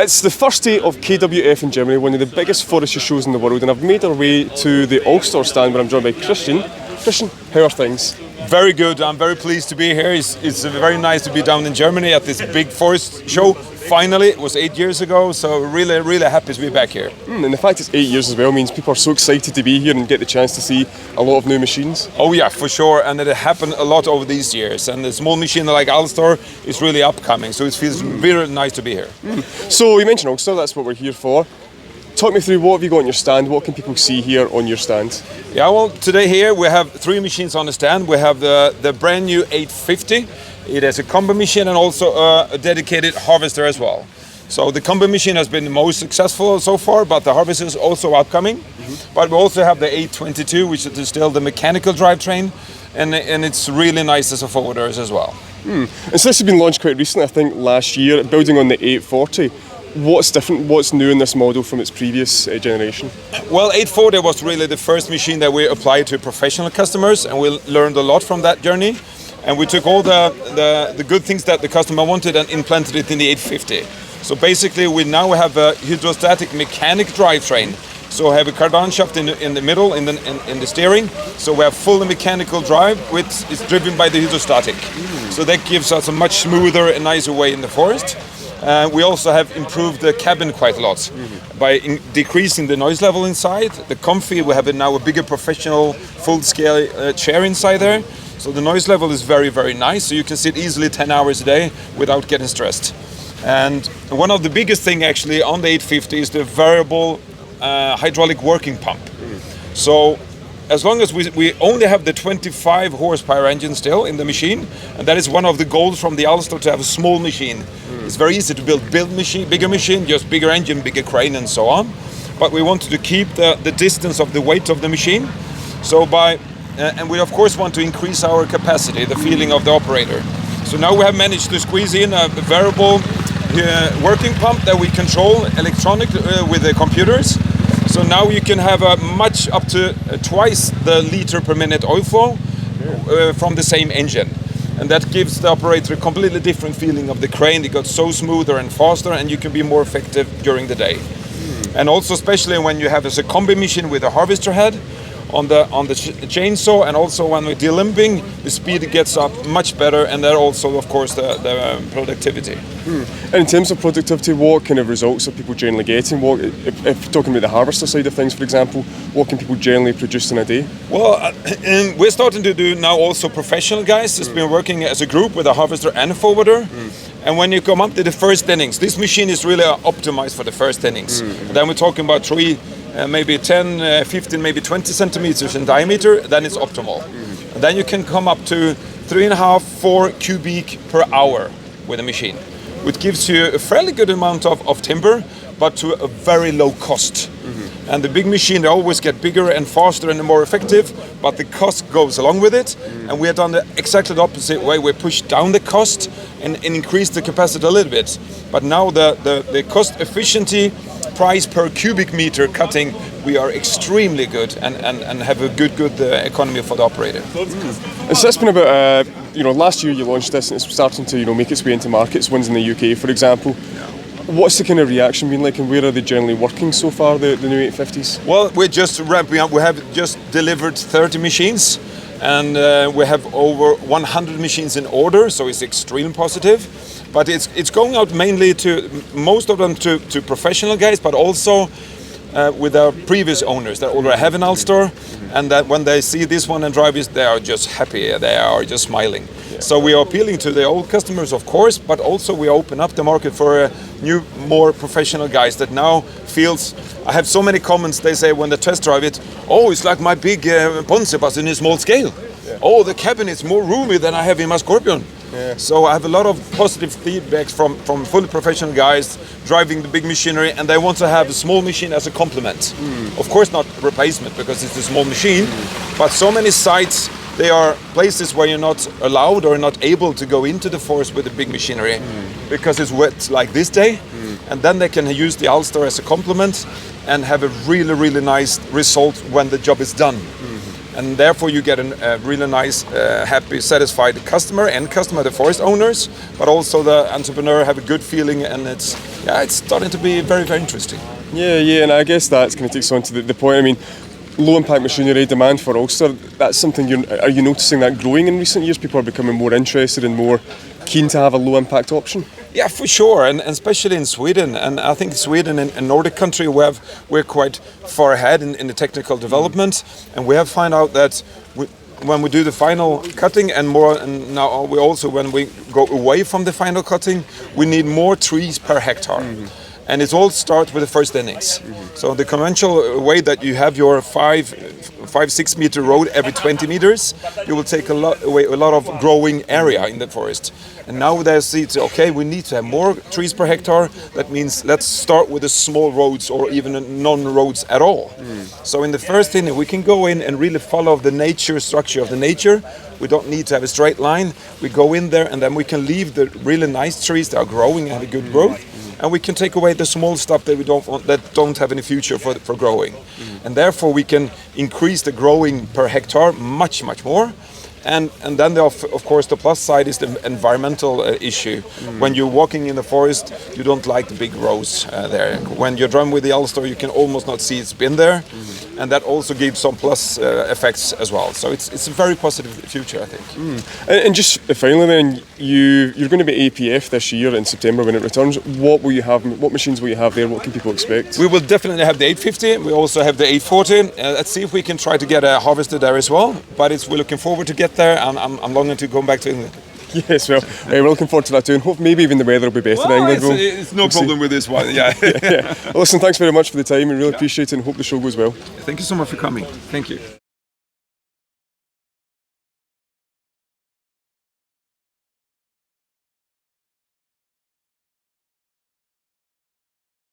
It's the first day of KWF in Germany, one of the biggest forestry shows in the world, and I've made our way to the Alstor stand where I'm joined by Christian. Christian, how are things? Very good. I'm very pleased to be here. It's very nice to be down in Germany at this big forest show. Finally, it was 8 years ago, so really happy to be back here. And the fact it's 8 years as well means people are so excited to be here and get the chance to see a lot of new machines. Oh yeah, for sure, and it happened a lot over these years. And the small machine like Alstor is really upcoming, so it feels very nice to be here. So you mentioned Alstor, that's what we're here for. Talk me through, what have you got on your stand? What can people see here on your stand? Yeah, well, today here we have 3 machines on the stand. We have the brand new 850. It has a combi machine and also a dedicated harvester as well. So the combi machine has been the most successful so far, but the harvester is also upcoming. But we also have the 822, which is still the mechanical drivetrain, and it's really nice as a forwarder as well. And so this has been launched quite recently, I think last year, building on the 840. What's different, what's new in this model from its previous generation? Well, 840 was really the first machine that we applied to professional customers, and we learned a lot from that journey. And we took all the good things that the customer wanted and implanted it in the 850. So basically we now have a hydrostatic mechanic drivetrain. So we have a cardan shaft in the middle, in the steering. So we have fully mechanical drive, which is driven by the hydrostatic. So that gives us a much smoother and nicer way in the forest. We also have improved the cabin quite a lot by decreasing the noise level inside. The comfy, we have now a bigger professional full-scale chair inside there. So the noise level is very nice, so you can sit easily 10 hours a day without getting stressed. And one of the biggest thing actually on the 850 is the variable hydraulic working pump. So as long as we only have the 25 horsepower engine still in the machine, and that is one of the goals from the Alstor, to have a small machine. It's very easy to build bigger machine, just bigger engine, bigger crane and so on. But we wanted to keep the distance of the weight of the machine. So and we of course want to increase our capacity, the feeling of the operator. So now we have managed to squeeze in a variable working pump that we control electronic with the computers. So now you can have much up to twice the litre-per-minute oil flow from the same engine. And that gives the operator a completely different feeling of the crane. It got so smoother and faster, and you can be more effective during the day. And also especially when you have a combi machine with a harvester head on the chainsaw, and also when we're delimbing, the speed gets up much better, and that also of course the productivity. And in terms of productivity, what kind of results are people generally getting? What, if talking about the harvester side of things, for example, what can people generally produce in a day? Well, we're starting to do now also professional guys that's been working as a group with a harvester and a forwarder. And when you come up to the first innings, this machine is really optimized for the first innings. And then we're talking about maybe 10, 15, maybe 20 centimeters in diameter, then it's optimal. And then you can come up to 3.5, 4 cubic per hour with a machine, which gives you a fairly good amount of timber, but to a very low cost. And the big machine, they always get bigger and faster and more effective, but the cost goes along with it. And we have done exactly the opposite way. We push down the cost and increase the capacity a little bit. But now the cost efficiency price per cubic meter cutting, we are extremely good and have a good economy for the operator. And so that's been about, last year you launched this, and it's starting to make its way into markets, ones in the UK for example. What's the kind of reaction been like, and where are they generally working so far, the new 850s? Well, we're just ramping up. We have just delivered 30 machines, and we have over 100 machines in order, so it's extremely positive. But it's going out mainly to, most of them to professional guys, but also with our previous owners that already have an Alstor, and that when they see this one and drive it, they are just happy, they are just smiling. So we are appealing to the old customers, of course, but also we open up the market for new, more professional guys that now feels. I have so many comments, they say when they test drive it, oh, it's like my big Ponce bus in a small scale. Yeah. Oh, the cabin is more roomy than I have in my Scorpion. Yeah. So I have a lot of positive feedbacks from fully professional guys driving the big machinery, and they want to have a small machine as a complement. Of course not a replacement, because it's a small machine, but so many sites, they are places where you're not allowed or not able to go into the forest with the big machinery because it's wet like this day, and then they can use the Alstor as a complement and have a really nice result when the job is done. and therefore you get a really nice, happy, satisfied customer, the forest owners, but also the entrepreneur have a good feeling, and it's starting to be very, very interesting. Yeah, and I guess that's going to take us on to the point. I mean, low impact machinery, demand for Alstor, that's something are you noticing that growing in recent years? People are becoming more interested and more keen to have a low impact option? Yeah, for sure, and especially in Sweden. And I think Sweden and Nordic country, we're quite far ahead in the technical development, and we have found out that when we do the final cutting and now we also, when we go away from the final cutting, we need more trees per hectare. And it all starts with the first innings. So the conventional way that you have your 5-6 meter road every 20 meters, you will take away a lot of growing area in the forest. And now they see, okay, we need to have more trees per hectare. That means let's start with the small roads or even non-roads at all. So in the first inning, we can go in and really follow the nature structure of the nature. We don't need to have a straight line. We go in there and then we can leave the really nice trees that are growing and have a good growth. And we can take away the small stuff that we don't want, that don't have any future for growing. And therefore we can increase the growing per hectare much more. And then of course the plus side is the environmental issue. When you're walking in the forest, you don't like the big rows there. When you're driving with the Alstor, you can almost not see it's been there. And that also gives some plus effects as well. So it's a very positive future, I think. And just finally then, you're going to be APF this year in September when it returns. What will you have? What machines will you have there? What can people expect? We will definitely have the 850. We also have the 840. Let's see if we can try to get a harvester there as well. But we're looking forward to get there, and I'm longing to go back to England. Yes, well, we're looking forward to that too, and hope maybe even the weather will be better in England. It's no problem with this one, yeah. Well, listen, thanks very much for the time. We really appreciate it and hope the show goes well. Thank you so much for coming. Thank you.